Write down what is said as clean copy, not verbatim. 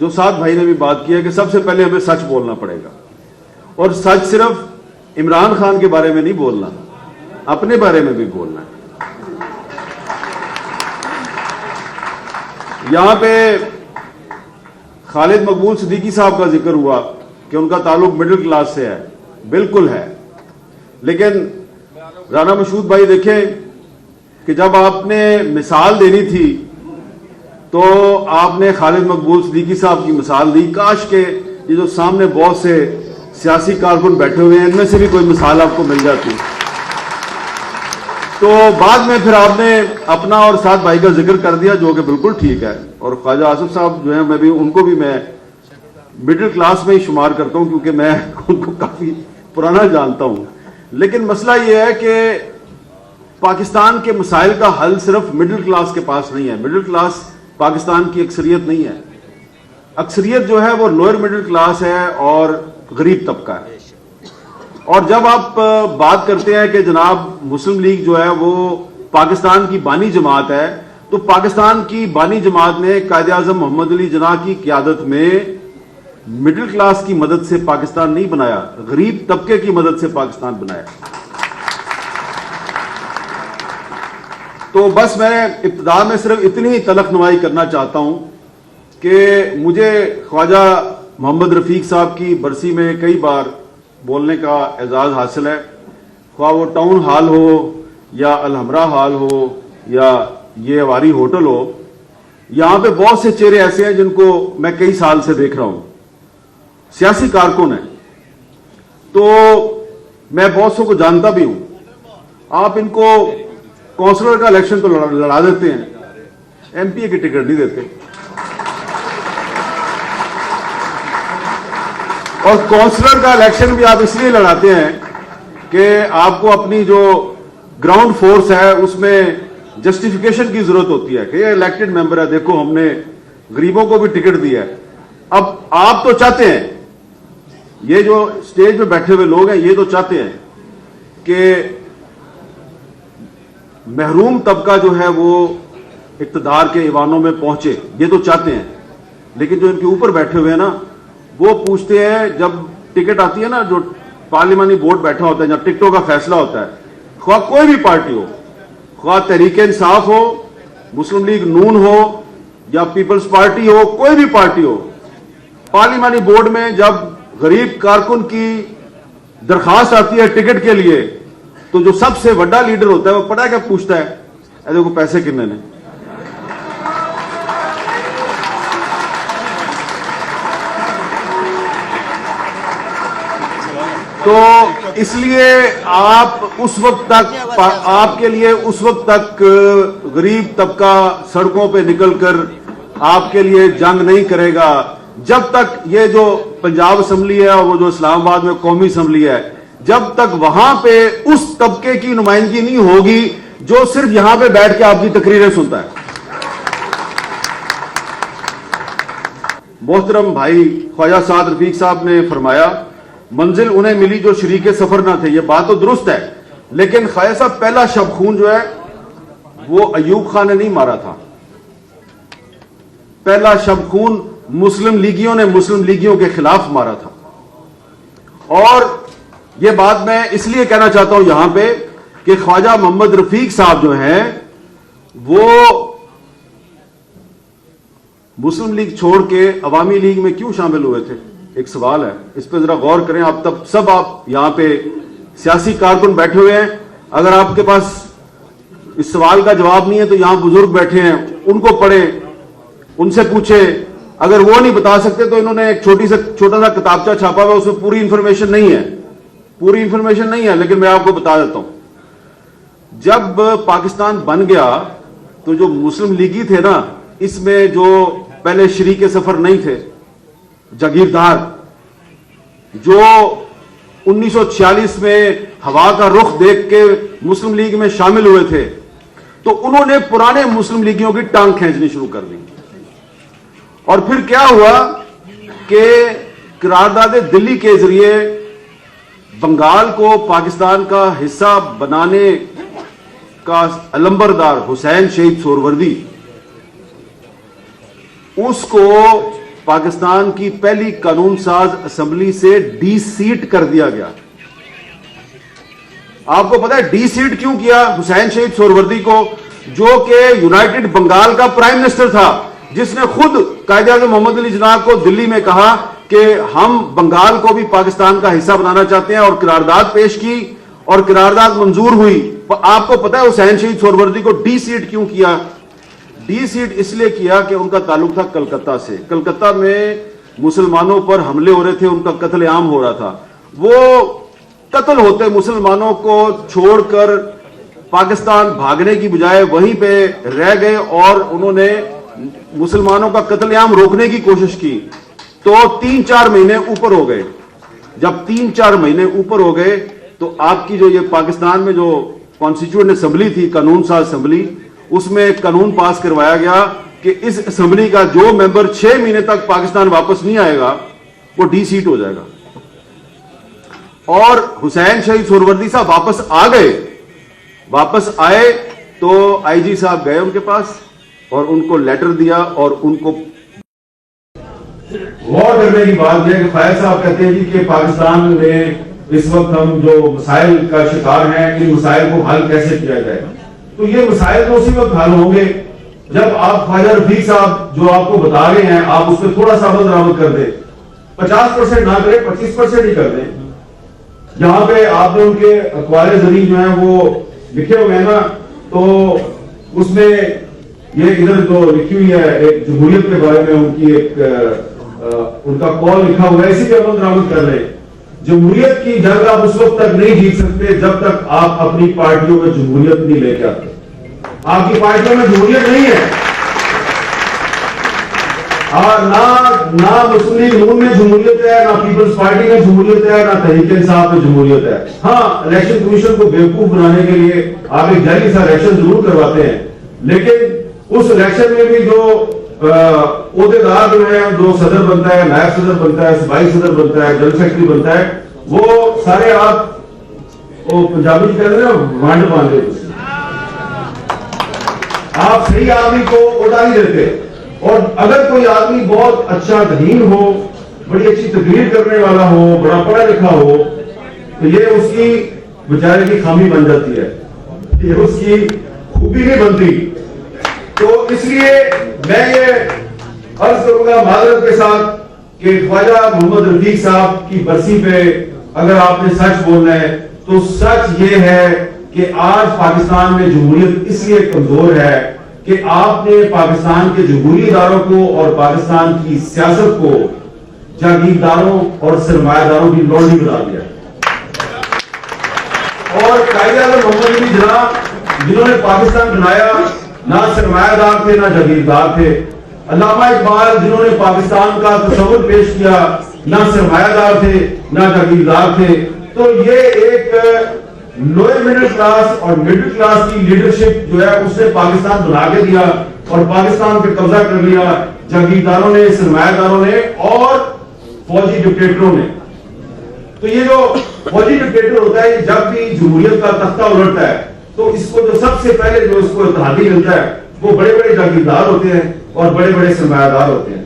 جو سعد بھائی نے بھی بات کی ہے کہ سب سے پہلے ہمیں سچ بولنا پڑے گا، اور سچ صرف عمران خان کے بارے میں نہیں بولنا، اپنے بارے میں بھی بولنا ہے۔ یہاں پہ خالد مقبول صدیقی صاحب کا ذکر ہوا کہ ان کا تعلق مڈل کلاس سے ہے، بالکل ہے، لیکن رانا مشہود بھائی دیکھیں کہ جب آپ نے مثال دینی تھی تو آپ نے خالد مقبول صدیقی صاحب کی مثال دی۔ کاش کہ یہ جو سامنے بہت سے سیاسی کارکن بیٹھے ہوئے ہیں ان میں سے بھی کوئی مثال آپ کو مل جاتی۔ تو بعد میں پھر آپ نے اپنا اور سعد بھائی کا ذکر کر دیا جو کہ بالکل ٹھیک ہے، اور خواجہ آصف صاحب جو ہیں میں بھی ان کو بھی میں مڈل کلاس میں ہی شمار کرتا ہوں کیونکہ میں ان کو کافی پرانا جانتا ہوں۔ لیکن مسئلہ یہ ہے کہ پاکستان کے مسائل کا حل صرف مڈل کلاس کے پاس نہیں ہے۔ مڈل کلاس پاکستان کی اکثریت نہیں ہے، اکثریت جو ہے وہ لوئر مڈل کلاس ہے اور غریب طبقہ ہے۔ اور جب آپ بات کرتے ہیں کہ جناب مسلم لیگ جو ہے وہ پاکستان کی بانی جماعت ہے، تو پاکستان کی بانی جماعت نے قائد اعظم محمد علی جناح کی قیادت میں مڈل کلاس کی مدد سے پاکستان نہیں بنایا، غریب طبقے کی مدد سے پاکستان بنایا۔ تو بس میں ابتدا میں صرف اتنی ہی تلخ نمائی کرنا چاہتا ہوں کہ مجھے خواجہ محمد رفیق صاحب کی برسی میں کئی بار بولنے کا اعزاز حاصل ہے، خواہ وہ ٹاؤن ہال ہو یا الحمرہ ہال ہو یا یہ واری ہوٹل ہو۔ یہاں پہ بہت سے چہرے ایسے ہیں جن کو میں کئی سال سے دیکھ رہا ہوں، سیاسی کارکن ہیں، تو میں بہت سو کو جانتا بھی ہوں۔ آپ ان کو کونسلر کا الیکشن تو لڑا دیتے ہیں، ایم پی اے کی ٹکٹ نہیں دیتے، اور کونسلر کا الیکشن بھی آپ اس لیے لڑاتے ہیں کہ آپ کو اپنی جو گراؤنڈ فورس ہے اس میں جسٹیفیکیشن کی ضرورت ہوتی ہے کہ یہ الیکٹڈ ممبر ہے، دیکھو ہم نے غریبوں کو بھی ٹکٹ دیا ہے۔ اب آپ تو چاہتے ہیں، یہ جو سٹیج پہ بیٹھے ہوئے لوگ ہیں یہ تو چاہتے ہیں کہ محروم طبقہ جو ہے وہ اقتدار کے ایوانوں میں پہنچے، یہ تو چاہتے ہیں، لیکن جو ان کے اوپر بیٹھے ہوئے ہیں نا وہ پوچھتے ہیں، جب ٹکٹ آتی ہے نا جو پارلیمانی بورڈ بیٹھا ہوتا ہے جب ٹکٹوں کا فیصلہ ہوتا ہے، خواہ کوئی بھی پارٹی ہو، خواہ تحریک انصاف ہو، مسلم لیگ نون ہو یا پیپلز پارٹی ہو، کوئی بھی پارٹی ہو، پارلیمانی بورڈ میں جب غریب کارکن کی درخواست آتی ہے ٹکٹ کے لیے تو جو سب سے بڑا لیڈر ہوتا ہے وہ پتہ ہے کیا پوچھتا ہے؟ اے دیکھو پیسے کتنے نے۔ تو اس لیے آپ اس وقت تک، آپ کے لیے اس وقت تک غریب طبقہ سڑکوں پہ نکل کر آپ کے لیے جنگ نہیں کرے گا جب تک یہ جو پنجاب اسمبلی ہے اور وہ جو اسلام آباد میں قومی اسمبلی ہے، جب تک وہاں پہ اس طبقے کی نمائندگی نہیں ہوگی جو صرف یہاں پہ بیٹھ کے آپ کی تقریریں سنتا ہے۔ محترم بھائی خواجہ سعد رفیق صاحب نے فرمایا منزل انہیں ملی جو شریک سفر نہ تھے، یہ بات تو درست ہے، لیکن خواجہ صاحب پہلا شب خون جو ہے وہ ایوب خان نے نہیں مارا تھا، پہلا شب خون مسلم لیگیوں نے مسلم لیگیوں کے خلاف مارا تھا۔ اور یہ بات میں اس لیے کہنا چاہتا ہوں یہاں پہ کہ خواجہ محمد رفیق صاحب جو ہیں وہ مسلم لیگ چھوڑ کے عوامی لیگ میں کیوں شامل ہوئے تھے؟ ایک سوال ہے، اس پہ ذرا غور کریں آپ سب آپ یہاں پہ سیاسی کارکن بیٹھے ہوئے ہیں، اگر آپ کے پاس اس سوال کا جواب نہیں ہے تو یہاں بزرگ بیٹھے ہیں، ان کو پڑھیں، ان سے پوچھیں، اگر وہ نہیں بتا سکتے تو انہوں نے ایک چھوٹا سا کتابچہ چھاپا ہوا، اس میں پوری انفارمیشن نہیں ہے، لیکن میں آپ کو بتا دیتا ہوں۔ جب پاکستان بن گیا تو جو مسلم لیگی تھے نا، اس میں جو پہلے شریک سفر نہیں تھے، جاگیردار، جو 1946 میں ہوا کا رخ دیکھ کے مسلم لیگ میں شامل ہوئے تھے، تو انہوں نے پرانے مسلم لیگیوں کی ٹانگ کھینچنی شروع کر دی۔ اور پھر کیا ہوا کہ قرارداد دلی کے ذریعے بنگال کو پاکستان کا حصہ بنانے کا علمبردار حسین شہید سہروردی، اس کو پاکستان کی پہلی قانون ساز اسمبلی سے ڈی سیٹ کر دیا گیا. آپ کو پتا ہے ڈی سیٹ کیوں کیا حسین شہید سہروردی کو, جو کہ یونائٹڈ بنگال کا پرائم منسٹر تھا, جس نے خود قائد اعظم محمد علی جناح کو دلی میں کہا کہ ہم بنگال کو بھی پاکستان کا حصہ بنانا چاہتے ہیں, اور قرارداد پیش کی اور قرارداد منظور ہوئی. آپ کو پتا ہے حسین شہید سہروردی کو ڈی سیٹ کیوں کیا؟ ڈی سیٹ اس لیے کیا کہ ان کا تعلق تھا کلکتہ سے. کلکتہ میں مسلمانوں پر حملے ہو رہے تھے, ان کا قتل عام ہو رہا تھا. وہ قتل ہوتے مسلمانوں کو چھوڑ کر پاکستان بھاگنے کی بجائے وہیں پہ رہ گئے اور انہوں نے مسلمانوں کا قتل عام روکنے کی کوشش کی. تو 3-4 مہینے اوپر ہو گئے. جب 3-4 مہینے اوپر ہو گئے تو آپ کی جو یہ پاکستان میں جو کانسٹیٹیوئنٹ اسمبلی تھی, قانون ساز اسمبلی, اس میں ایک قانون پاس کروایا گیا کہ اس اسمبلی کا جو ممبر 6 مہینے تک پاکستان واپس نہیں آئے گا وہ ڈی سیٹ ہو جائے گا. اور حسین شہید سہروردی صاحب واپس آ گئے. واپس آئے تو آئی جی صاحب گئے ان کے پاس اور ان کو لیٹر دیا اور ان کو غور کرنے کی بات یہ کہ فائز صاحب کہتے ہیں جی کہ پاکستان میں اس وقت ہم جو مسائل کا شکار ہیں, ان مسائل کو حل کیسے کیا جائے. تو یہ مسائل تو اسی وقت حل ہوں گے جب آپ خواجہ رفیق صاحب جو آپ کو بتا رہے ہیں آپ اس پہ تھوڑا سا عمل درآمد کر دیں. 50% نہ کریں, 25% ہی کر دیں. یہاں پہ آپ نے ان کے اقوال زمین جو ہیں وہ لکھے ہوئے ہیں نا, تو اس میں یہ ادھر جو لکھی ہوئی ہے ایک جمہوریت کے بارے میں ان کی ایک ان کا کال لکھا ہوا ہے, اسی پہ عمل درآمد کر رہے ہیں. جمہوریت کی جنگ آپ اس وقت تک نہیں جیت سکتے جب تک آپ اپنی پارٹیوں میں جمہوریت نہیں لے کے آتے. آپ کی پارٹیوں میں جمہوریت نہیں ہے, نہ مسلم لیگ نون میں جمہوریت ہے, نہ پیپلز پارٹی میں جمہوریت ہے, نہ تحریک انصاف میں جمہوریت ہے. ہاں, الیکشن کمیشن کو بیوقوف بنانے کے لیے آپ ایک جعلی سا الیکشن ضرور کرواتے ہیں, لیکن اس الیکشن میں بھی جو عہدیدار جو ہے, جو صدر بنتا ہے, نائب صدر بنتا ہے, صوبائی صدر بنتا ہے, جنرل سیکرٹری بنتا ہے, وہ سارے آپ پنجابی کہتے ہیں نا وانڈ باندھے. آپ صحیح آدمی کو عہدہ نہیں دیتے. اور اگر کوئی آدمی بہت اچھا ذہین ہو, بڑی اچھی تقریر کرنے والا ہو, بڑا پڑھا لکھا ہو, تو یہ اس کی بیچارے کی خامی بن جاتی ہے, یہ اس کی خوبی نہیں بنتی. تو اس لیے میں یہ عرض کروں گا معذرت کے ساتھ کہ خواجہ محمد رفیق صاحب کی برسی پہ اگر آپ نے سچ بولنا ہے تو سچ یہ ہے کہ آج پاکستان میں جمہوریت اس لیے کمزور ہے کہ آپ نے پاکستان کے جمہوری اداروں کو اور پاکستان کی سیاست کو جاگیرداروں اور سرمایہ داروں کی لونڈی بنا دیا. اور قائد اعظم محمد علی جناح جنہوں نے پاکستان بنایا نہ سرمایہ دار تھے نہ جاگیردار تھے. علامہ اقبال جنہوں نے پاکستان کا تصور پیش کیا نہ سرمایہ دار تھے نہ جاگیردار تھے. تو یہ ایک لوئر مڈل کلاس اور مڈل کلاس کی لیڈرشپ جو ہے اس نے پاکستان بنا کے دیا اور پاکستان پہ قبضہ کر لیا جاگیرداروں نے, سرمایہ داروں نے اور فوجی ڈکٹیٹروں نے. تو یہ جو فوجی ڈکٹیٹر ہوتا ہے, یہ جب بھی جمہوریت کا تختہ الٹتا ہے تو اس کو جو سب سے پہلے جو اس کو اتحادی ملتا ہے وہ بڑے بڑے جاگیردار ہوتے ہیں اور بڑے بڑے سرمایہ دار ہوتے ہیں.